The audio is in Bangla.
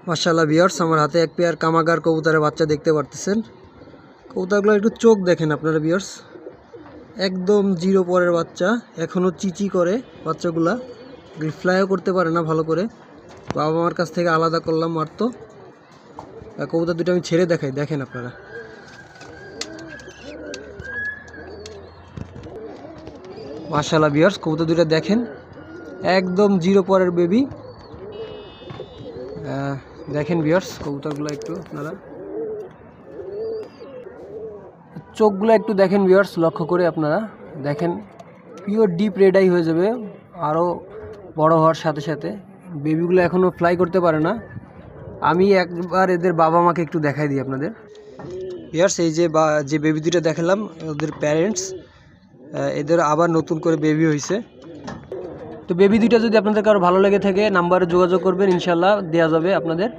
মাশাআল্লাহ ভিউয়ার্স, আমার হাতে এক পেয়ার কামাগার কবুতরের বাচ্চা দেখতে পারতেছেন। কবুতরগুলো একটু চোখ দেখেন আপনারা ভিউয়ার্স, একদম জিরো পরের বাচ্চা, এখনও চিচি করে বাচ্চাগুলা, ফ্লাইও করতে পারে না ভালো করে। বাবা মার কাছ থেকে আলাদা করলাম মাত্র। কবুতর দুটো আমি ছেড়ে দেখাই, দেখেন আপনারা। মাশাআল্লাহ ভিউয়ার্স, কবুতর দুটো দেখেন, একদম জিরো পরের বেবি। দেখেন ভিউয়ার্স কবুতরগুলো একটু আপনারা, চোখগুলো একটু দেখেন ভিউয়ার্স, লক্ষ্য করে আপনারা দেখেন, পিওর ডিপ রেড আই হয়ে যাবে আরও বড় হওয়ার সাথে সাথে। বেবিগুলো এখনও ফ্লাই করতে পারে না। আমি একবার এদের বাবা মাকে একটু দেখাই দিই আপনাদের ভিউয়ার্স। এই যে বেবি দুটো দেখালাম ওদের প্যারেন্টস, এদের আবার নতুন করে বেবি হয়েছে। তো বেবি দুইটা যদি আপনাদের কারো ভালো লেগে থাকে নাম্বারে যোগাযোগ করবেন, ইনশাল্লাহ দেওয়া যাবে আপনাদের।